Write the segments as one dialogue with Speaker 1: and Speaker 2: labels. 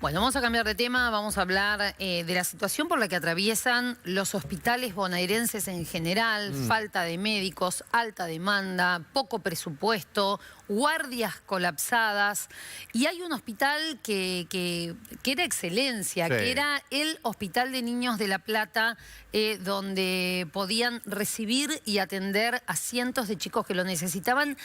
Speaker 1: Bueno, vamos a cambiar de tema, vamos a hablar de la situación por la que atraviesan los hospitales bonaerenses en general, falta de médicos, alta demanda, poco presupuesto, guardias colapsadas. Y hay un hospital que era excelencia,
Speaker 2: Sí.
Speaker 1: que era el Hospital de Niños de La Plata, donde podían recibir y atender a cientos de chicos que lo necesitaban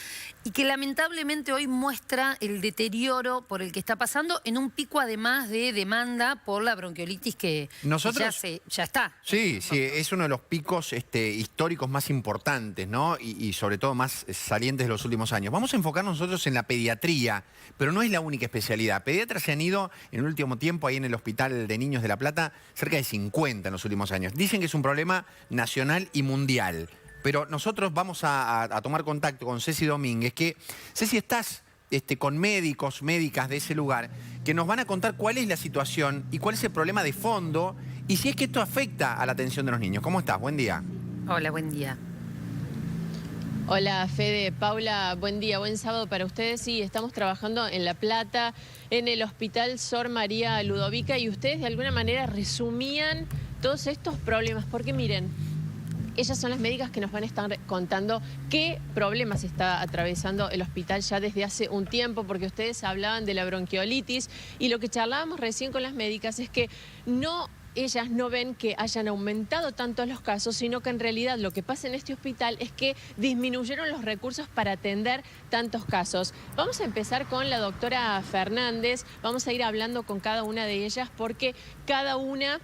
Speaker 1: y que lamentablemente hoy muestra el deterioro por el que está pasando en un pico además de demanda por la bronquiolitis que ya está.
Speaker 2: Sí, sí, es uno de los picos históricos más importantes, ¿no? Y sobre todo más salientes de los últimos años. Vamos a enfocarnos nosotros en la pediatría, pero no es la única especialidad. Pediatras se han ido en el último tiempo ahí en el Hospital de Niños de La Plata, cerca de 50 en los últimos años. Dicen que es un problema nacional y mundial. Pero nosotros vamos a tomar contacto con Ceci Domínguez, que, Ceci, estás con médicos, médicas de ese lugar, que nos van a contar cuál es la situación y cuál es el problema de fondo y si es que esto afecta a la atención de los niños. ¿Cómo estás? Buen día.
Speaker 1: Hola, buen día.
Speaker 3: Hola Fede, Paula, buen día, buen sábado para ustedes. Sí, estamos trabajando en La Plata, en el Hospital Sor María Ludovica, y ustedes de alguna manera resumían todos estos problemas, porque miren, ellas son las médicas que nos van a estar contando qué problemas está atravesando el hospital ya desde hace un tiempo, porque ustedes hablaban de la bronquiolitis y lo que charlábamos recién con las médicas es que ellas no ven que hayan aumentado tanto los casos, sino que en realidad lo que pasa en este hospital es que disminuyeron los recursos para atender tantos casos. Vamos a empezar con la doctora Fernández, vamos a ir hablando con cada una de ellas porque cada una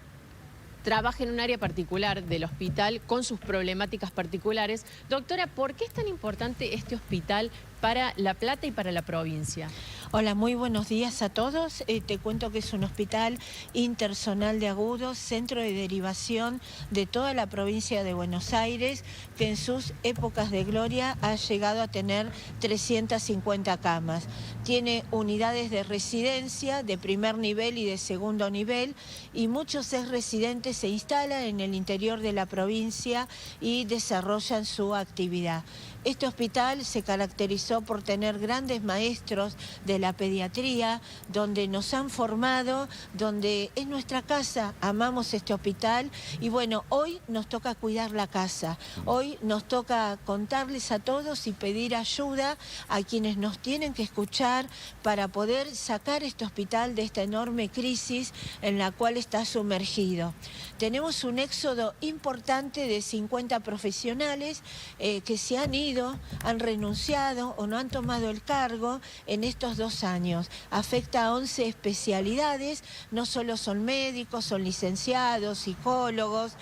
Speaker 3: trabaja en un área particular del hospital con sus problemáticas particulares. Doctora, ¿por qué es tan importante este hospital para La Plata y para la provincia?
Speaker 4: Hola, muy buenos días a todos. Te cuento que es un hospital interzonal de agudos, centro de derivación de toda la provincia de Buenos Aires, que en sus épocas de gloria ha llegado a tener 350 camas. Tiene unidades de residencia de primer nivel y de segundo nivel, y muchos residentes se instalan en el interior de la provincia y desarrollan su actividad. Este hospital se caracterizó por tener grandes maestros de la pediatría, donde nos han formado, donde es nuestra casa, amamos este hospital y bueno, hoy nos toca cuidar la casa, hoy nos toca contarles a todos y pedir ayuda a quienes nos tienen que escuchar para poder sacar este hospital de esta enorme crisis en la cual está sumergido. Tenemos un éxodo importante de 50 profesionales que se han ido, han renunciado o no han tomado el cargo en estos 2 años. Afecta a 11 especialidades, no solo son médicos, son licenciados, psicólogos,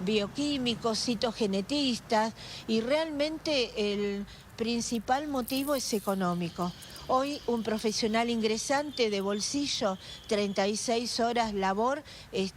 Speaker 4: bioquímicos, citogenetistas, y realmente el principal motivo es económico. Hoy un profesional ingresante de bolsillo, 36 horas labor,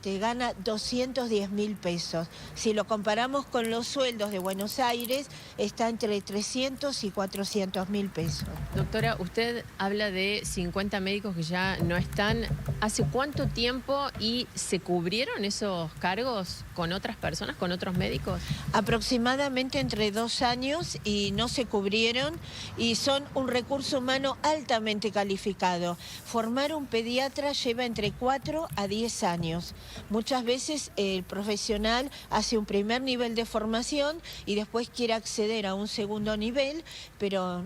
Speaker 4: gana 210.000 pesos. Si lo comparamos con los sueldos de Buenos Aires, está entre 300 y 400.000 pesos.
Speaker 3: Doctora, usted habla de 50 médicos que ya no están. ¿Hace cuánto tiempo y se cubrieron esos cargos con otras personas, con otros médicos?
Speaker 4: Aproximadamente entre 2 años y no se cubrieron, y son un recurso humano altamente calificado. Formar un pediatra lleva entre 4 a 10 años. Muchas veces el profesional hace un primer nivel de formación y después quiere acceder a un segundo nivel, pero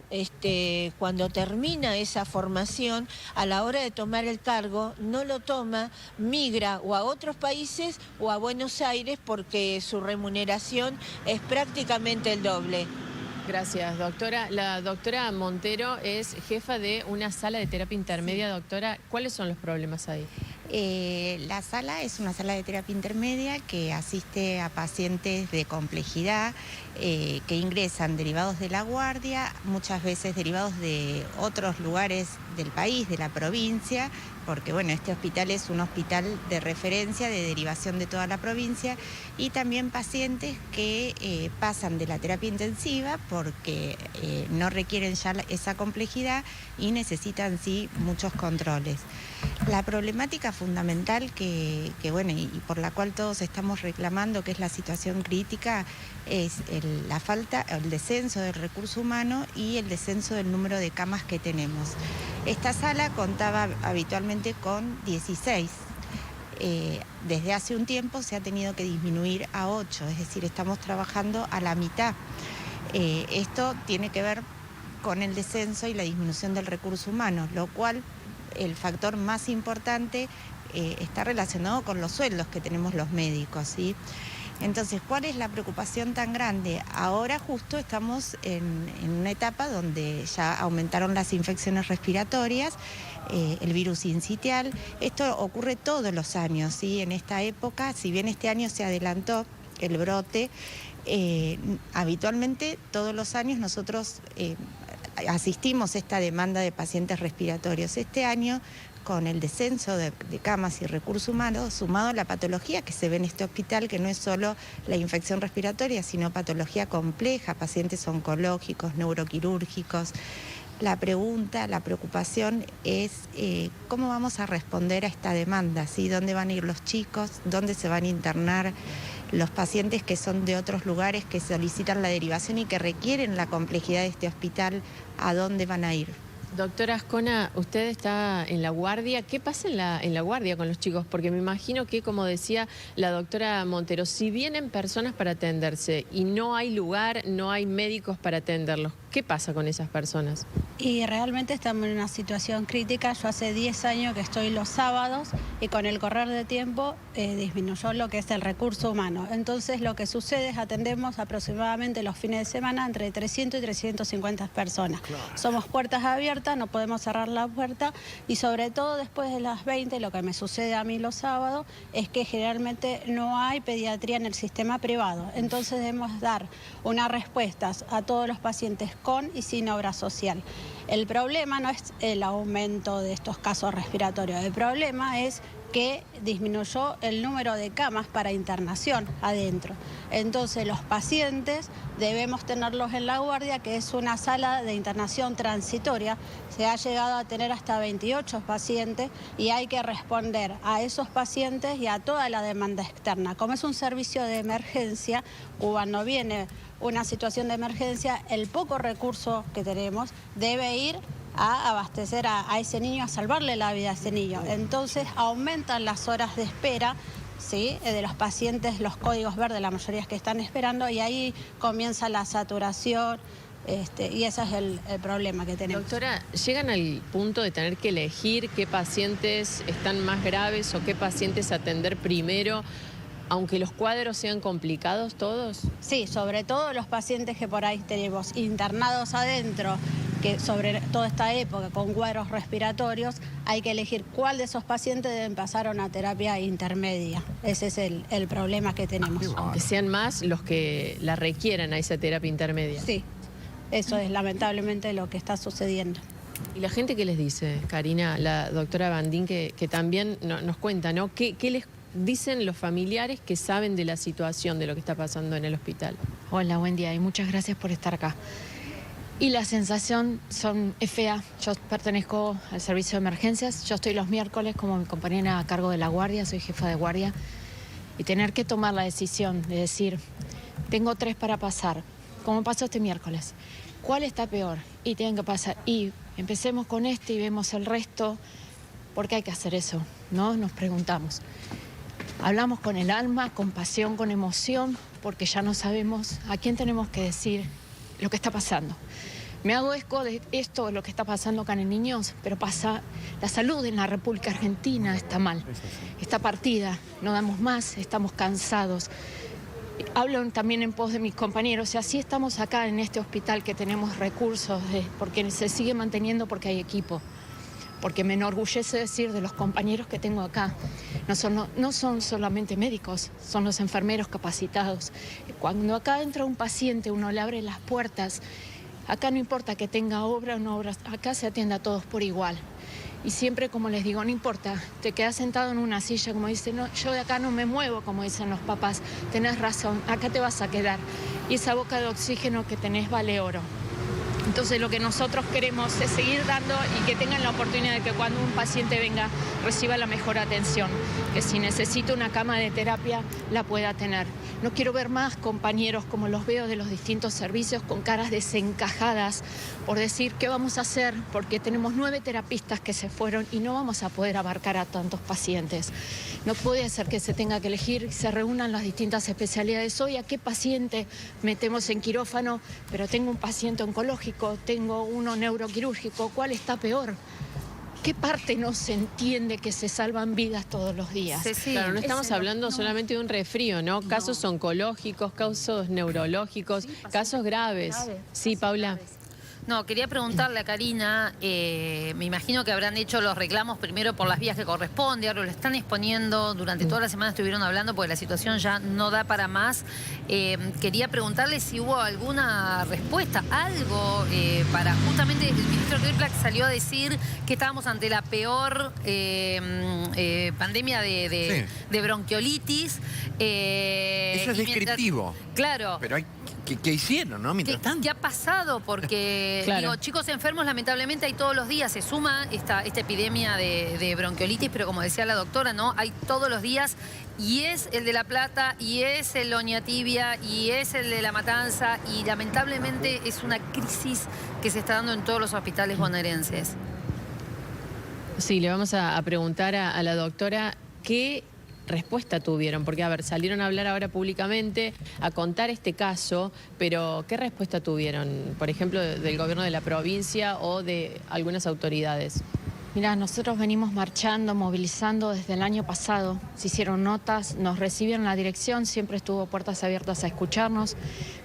Speaker 4: cuando termina esa formación, a la hora de tomar el cargo, no lo toma, migra o a otros países o a Buenos Aires porque su remuneración es prácticamente el doble.
Speaker 3: Gracias, doctora. La doctora Montero es jefa de una sala de terapia intermedia. Sí. Doctora, ¿cuáles son los problemas ahí?
Speaker 5: La sala es una sala de terapia intermedia que asiste a pacientes de complejidad que ingresan derivados de la guardia, muchas veces derivados de otros lugares del país, de la provincia, porque bueno, este hospital es un hospital de referencia, de derivación de toda la provincia, y también pacientes que pasan de la terapia intensiva porque no requieren ya esa complejidad y necesitan sí muchos controles. La problemática fundamental bueno, y por la cual todos estamos reclamando, que es la situación crítica, es la falta, el descenso del recurso humano y el descenso del número de camas que tenemos. Esta sala contaba habitualmente con 16. Desde hace un tiempo se ha tenido que disminuir a 8, es decir, estamos trabajando a la mitad. Esto tiene que ver con el descenso y la disminución del recurso humano, lo cual el factor más importante está relacionado con los sueldos que tenemos los médicos, ¿sí? Entonces, ¿cuál es la preocupación tan grande? Ahora justo estamos en una etapa donde ya aumentaron las infecciones respiratorias, el virus sincitial. Esto ocurre todos los años, ¿sí? En esta época, si bien este año se adelantó el brote, habitualmente todos los años nosotros asistimos a esta demanda de pacientes respiratorios. Este año, con el descenso de camas y recursos humanos, sumado a la patología que se ve en este hospital, que no es solo la infección respiratoria, sino patología compleja, pacientes oncológicos, neuroquirúrgicos. La pregunta, la preocupación es cómo vamos a responder a esta demanda, ¿sí? ¿Dónde van a ir los chicos? ¿Dónde se van a internar los pacientes que son de otros lugares, que solicitan la derivación y que requieren la complejidad de este hospital? ¿A dónde van a ir?
Speaker 3: Doctora Ascona, usted está en la guardia. ¿Qué pasa en la guardia con los chicos? Porque me imagino que, como decía la doctora Montero, si vienen personas para atenderse y no hay lugar, no hay médicos para atenderlos, ¿qué pasa con esas personas?
Speaker 6: Y realmente estamos en una situación crítica. Yo hace 10 años que estoy los sábados y con el correr de tiempo disminuyó lo que es el recurso humano. Entonces lo que sucede es atendemos aproximadamente los fines de semana entre 300 y 350 personas. Claro. Somos puertas abiertas, no podemos cerrar la puerta y sobre todo después de las 20, lo que me sucede a mí los sábados es que generalmente no hay pediatría en el sistema privado. Entonces debemos dar unas respuestas a todos los pacientes con y sin obra social. El problema no es el aumento de estos casos respiratorios, el problema es que disminuyó el número de camas para internación adentro. Entonces los pacientes debemos tenerlos en la guardia, que es una sala de internación transitoria. Se ha llegado a tener hasta 28 pacientes y hay que responder a esos pacientes y a toda la demanda externa. Como es un servicio de emergencia, cuando viene una situación de emergencia, el poco recurso que tenemos debe ir a abastecer a ese niño, a salvarle la vida a ese niño. Entonces aumentan las horas de espera, ¿sí?, de los pacientes, los códigos verdes, la mayoría que están esperando, y ahí comienza la saturación, y ese es el problema que tenemos.
Speaker 3: Doctora, ¿llegan al punto de tener que elegir qué pacientes están más graves o qué pacientes atender primero, aunque los cuadros sean complicados todos?
Speaker 6: Sí, sobre todo los pacientes que por ahí tenemos internados adentro, que sobre toda esta época con cuadros respiratorios, hay que elegir cuál de esos pacientes deben pasar a una terapia intermedia. Ese es el problema que tenemos.
Speaker 3: Aunque sean más los que la requieran a esa terapia intermedia.
Speaker 6: Sí, eso es lamentablemente lo que está sucediendo.
Speaker 3: ¿Y la gente qué les dice, Karina, la doctora Bandín, que también nos cuenta, ¿no? ¿Qué les dicen los familiares que saben de la situación, de lo que está pasando en el hospital?
Speaker 7: Hola, buen día y muchas gracias por estar acá. Y la sensación es fea. Yo pertenezco al servicio de emergencias. Yo estoy los miércoles como mi compañera a cargo de la guardia, soy jefa de guardia. Y tener que tomar la decisión de decir, tengo 3 para pasar. ¿Cómo pasó este miércoles? ¿Cuál está peor? Y tienen que pasar. Y empecemos con este y vemos el resto. ¿Por qué hay que hacer eso? ¿No? Nos preguntamos. Hablamos con el alma, con pasión, con emoción, porque ya no sabemos a quién tenemos que decir lo que está pasando. Me hago eco de esto, lo que está pasando acá en niños, pero pasa, la salud en la República Argentina está mal, está partida, no damos más, estamos cansados. Hablo también en pos de mis compañeros, y así estamos acá en este hospital que tenemos recursos, porque se sigue manteniendo porque hay equipo. Porque me enorgullece decir de los compañeros que tengo acá, no son solamente médicos, son los enfermeros capacitados. Cuando acá entra un paciente, uno le abre las puertas, acá no importa que tenga obra o no obra, acá se atiende a todos por igual. Y siempre, como les digo, no importa, te quedas sentado en una silla, como dicen, no, yo de acá no me muevo, como dicen los papás, tenés razón, acá te vas a quedar. Y esa boca de oxígeno que tenés vale oro. Entonces lo que nosotros queremos es seguir dando y que tengan la oportunidad de que cuando un paciente venga reciba la mejor atención, que si necesita una cama de terapia la pueda tener. No quiero ver más compañeros como los veo de los distintos servicios con caras desencajadas por decir qué vamos a hacer porque tenemos 9 terapistas que se fueron y no vamos a poder abarcar a tantos pacientes. No puede ser que se tenga que elegir, se reúnan las distintas especialidades. Hoy a qué paciente metemos en quirófano, pero tengo un paciente oncológico, tengo uno neuroquirúrgico, ¿cuál está peor? ¿Qué parte no se entiende que se salvan vidas todos los días?
Speaker 3: Claro, no estamos hablando solamente de un resfrío, ¿no? Casos oncológicos, casos neurológicos, casos graves. Sí, Paula.
Speaker 1: No, quería preguntarle a Karina, me imagino que habrán hecho los reclamos primero por las vías que corresponde, ahora lo están exponiendo, durante toda la semana estuvieron hablando porque la situación ya no da para más. Quería preguntarle si hubo alguna respuesta, algo para justamente el ministro Kreplak salió a decir que estábamos ante la peor pandemia de bronquiolitis.
Speaker 2: Eso es descriptivo.
Speaker 1: Claro.
Speaker 2: Pero hay ¿Qué hicieron, no? Mientras tanto.
Speaker 1: ¿Qué ha pasado? Porque,
Speaker 3: claro,
Speaker 1: digo, chicos enfermos lamentablemente hay todos los días. Se suma esta epidemia de bronquiolitis, pero como decía la doctora, ¿no? Hay todos los días. Y es el de La Plata, y es el Oñatibia, y es el de La Matanza. Y lamentablemente es una crisis que se está dando en todos los hospitales bonaerenses.
Speaker 3: Sí, le vamos a preguntar a la doctora qué respuesta tuvieron, porque a ver, salieron a hablar ahora públicamente, a contar este caso, pero ¿qué respuesta tuvieron, por ejemplo, del gobierno de la provincia o de algunas autoridades?
Speaker 7: Mira, nosotros venimos marchando, movilizando desde el año pasado. Se hicieron notas, nos recibieron la dirección, siempre estuvo puertas abiertas a escucharnos,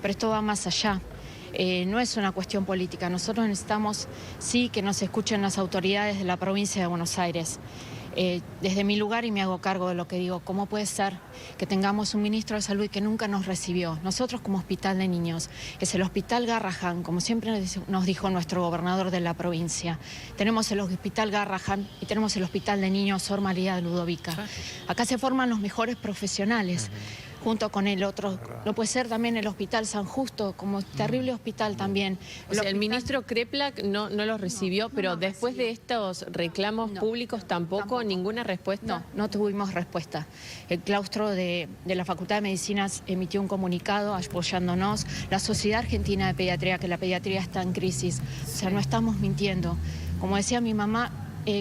Speaker 7: pero esto va más allá. No es una cuestión política. Nosotros necesitamos, sí, que nos escuchen las autoridades de la provincia de Buenos Aires. Desde mi lugar, y me hago cargo de lo que digo, ¿cómo puede ser que tengamos un ministro de salud que nunca nos recibió? Nosotros como hospital de niños, es el hospital Garrahan, como siempre nos dijo nuestro gobernador de la provincia. Tenemos el hospital Garrahan y tenemos el hospital de niños Sor María de Ludovica. Acá se forman los mejores profesionales. Junto con el otro, no puede ser también el Hospital San Justo, como terrible hospital también.
Speaker 3: O sea, el ministro Kreplak no los recibió, pero después de estos reclamos públicos tampoco, ninguna respuesta.
Speaker 7: No tuvimos respuesta. El claustro de la Facultad de Medicinas emitió un comunicado apoyándonos. La Sociedad Argentina de Pediatría, que la pediatría está en crisis. O sea, no estamos mintiendo. Como decía mi mamá,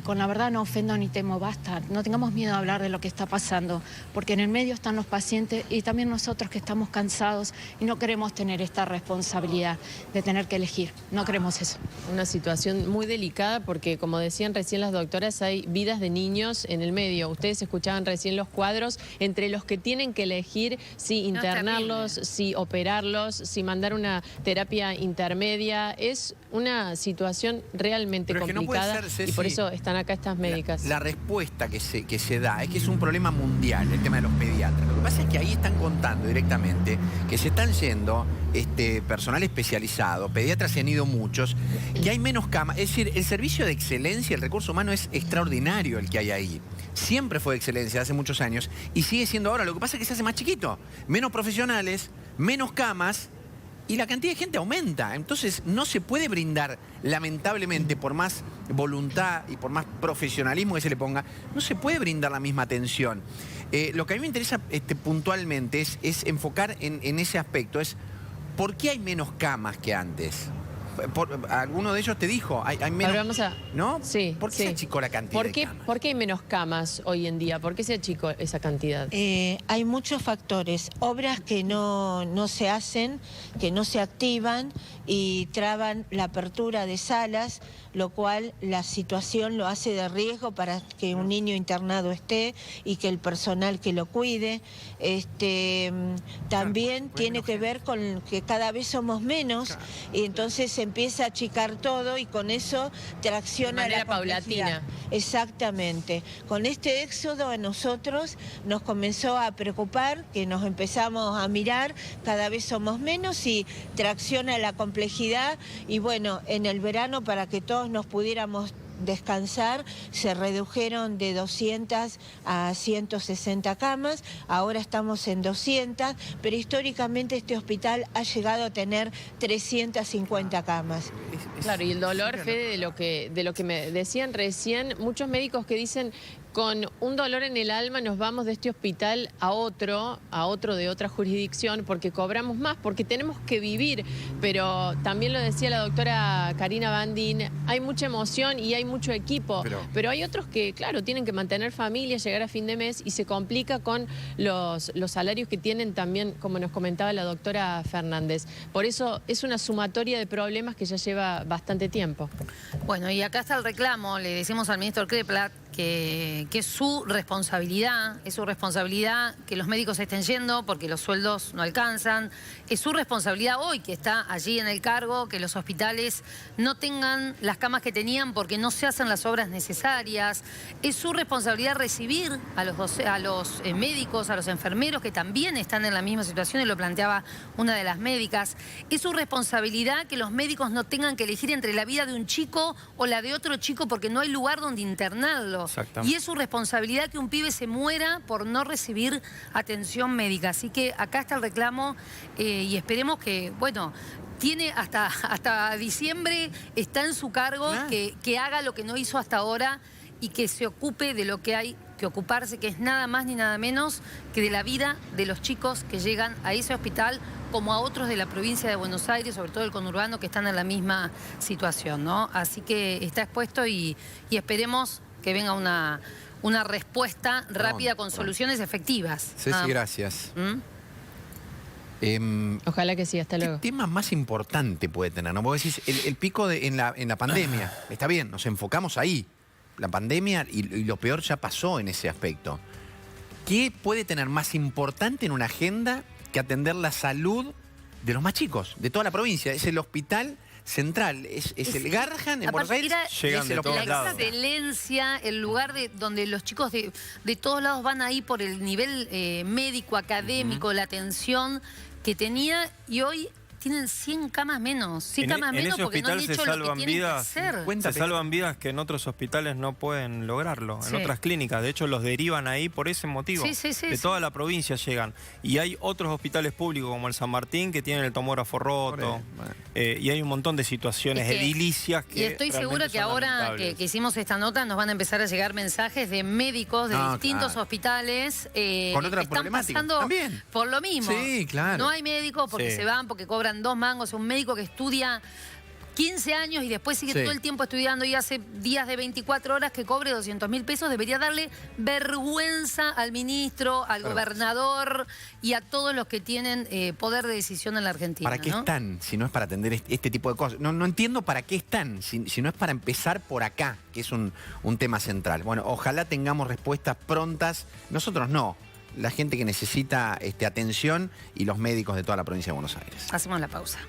Speaker 7: con la verdad no ofendo ni temo, basta. No tengamos miedo de hablar de lo que está pasando, porque en el medio están los pacientes y también nosotros que estamos cansados y no queremos tener esta responsabilidad de tener que elegir. No queremos eso.
Speaker 3: Una situación muy delicada porque, como decían recién las doctoras, hay vidas de niños en el medio. Ustedes escuchaban recién los cuadros entre los que tienen que elegir si internarlos, si operarlos, si mandar una terapia intermedia. Es una situación realmente complicada, no puede ser, y por eso están acá estas médicas.
Speaker 2: La respuesta que se da es que es un problema mundial, el tema de los pediatras. Lo que pasa es que ahí están contando directamente que se están yendo personal especializado, pediatras se han ido muchos, que hay menos camas. Es decir, el servicio de excelencia, el recurso humano es extraordinario el que hay ahí. Siempre fue de excelencia hace muchos años y sigue siendo ahora. Lo que pasa es que se hace más chiquito, menos profesionales, menos camas, y la cantidad de gente aumenta. Entonces no se puede brindar, lamentablemente, por más voluntad y por más profesionalismo que se le ponga, no se puede brindar la misma atención. Lo que a mí me interesa puntualmente es enfocar en ese aspecto, es ¿por qué hay menos camas que antes? Alguno de ellos te dijo, hay menos, ¿no?
Speaker 3: Sí.
Speaker 2: ¿Por qué se achicó la cantidad de camas?
Speaker 3: ¿Por qué hay menos camas hoy en día? ¿Por qué se achicó esa cantidad?
Speaker 4: Hay muchos factores, obras que no se hacen, que no se activan y traban la apertura de salas, lo cual la situación lo hace de riesgo para que un niño internado esté y que el personal que lo cuide. También tiene que ver con que cada vez somos menos y entonces se empieza a achicar todo y con eso tracciona
Speaker 3: de manera
Speaker 4: la paulatina. Exactamente. Con este éxodo a nosotros nos comenzó a preocupar, que nos empezamos a mirar, cada vez somos menos y tracciona la complejidad y bueno, en el verano para que todos nos pudiéramos descansar, se redujeron de 200 a 160 camas, ahora estamos en 200, pero históricamente este hospital ha llegado a tener 350 camas.
Speaker 3: Claro, y el dolor, Fede, de lo que me decían recién, muchos médicos que dicen, con un dolor en el alma nos vamos de este hospital a otro de otra jurisdicción, porque cobramos más, porque tenemos que vivir. Pero también lo decía la doctora Karina Bandín, hay mucha emoción y hay mucho equipo, pero hay otros que, claro, tienen que mantener familias, llegar a fin de mes y se complica con los salarios que tienen también, como nos comentaba la doctora Fernández. Por eso es una sumatoria de problemas que ya lleva bastante tiempo.
Speaker 1: Bueno, y acá está el reclamo, le decimos al ministro Kreplat que es su responsabilidad, que los médicos estén yendo porque los sueldos no alcanzan, es su responsabilidad hoy que está allí en el cargo, que los hospitales no tengan las camas que tenían porque no se hacen las obras necesarias, es su responsabilidad recibir a los médicos, a los enfermeros que también están en la misma situación, y lo planteaba una de las médicas, es su responsabilidad que los médicos no tengan que elegir entre la vida de un chico o la de otro chico porque no hay lugar donde internarlo. Y es su responsabilidad que un pibe se muera por no recibir atención médica. Así que acá está el reclamo y esperemos que, bueno, tiene hasta diciembre, está en su cargo, que haga lo que no hizo hasta ahora y que se ocupe de lo que hay que ocuparse, que es nada más ni nada menos que de la vida de los chicos que llegan a ese hospital, como a otros de la provincia de Buenos Aires, sobre todo el conurbano, que están en la misma situación, ¿no? Así que está expuesto y esperemos que venga una respuesta rápida con soluciones efectivas.
Speaker 2: Ceci, gracias.
Speaker 3: Ojalá que sí, hasta luego.
Speaker 2: ¿Qué tema más importante puede tener? ¿No? Vos decís, el pico en la pandemia, está bien, nos enfocamos ahí. La pandemia y lo peor ya pasó en ese aspecto. ¿Qué puede tener más importante en una agenda que atender la salud de los más chicos, de toda la provincia? Es el hospital central, es el Garrahan en Buenos Aires.
Speaker 8: Llegan de todos lados.
Speaker 1: La excelencia, el lugar donde los chicos de todos lados van ahí por el nivel médico, académico, la atención que tenía, y hoy tienen 100 camas menos. 100 camas menos porque no han hecho lo que tienen que hacer.
Speaker 8: Se salvan vidas que en otros hospitales no pueden lograrlo, en otras clínicas. De hecho, los derivan ahí por ese motivo. De toda la provincia llegan. Y hay otros hospitales públicos como el San Martín que tienen el tomógrafo roto. Y hay un montón de situaciones edilicias que...
Speaker 1: Y estoy segura que ahora que hicimos esta nota nos van a empezar a llegar mensajes de médicos de distintos hospitales
Speaker 2: con otra
Speaker 1: que están
Speaker 2: problemática
Speaker 1: pasando
Speaker 2: también
Speaker 1: por lo mismo.
Speaker 2: Sí, claro.
Speaker 1: No hay médicos porque se van, porque cobran 2 mangos, un médico que estudia 15 años y después sigue todo el tiempo estudiando y hace días de 24 horas que cobre 200.000 pesos, debería darle vergüenza al ministro, al gobernador y a todos los que tienen poder de decisión en la Argentina.
Speaker 2: ¿Para qué están si no es para atender este tipo de cosas? No entiendo para qué están, si no es para empezar por acá, que es un tema central. Bueno, ojalá tengamos respuestas prontas. Nosotros no. La gente que necesita atención y los médicos de toda la provincia de Buenos Aires.
Speaker 1: Hacemos la pausa.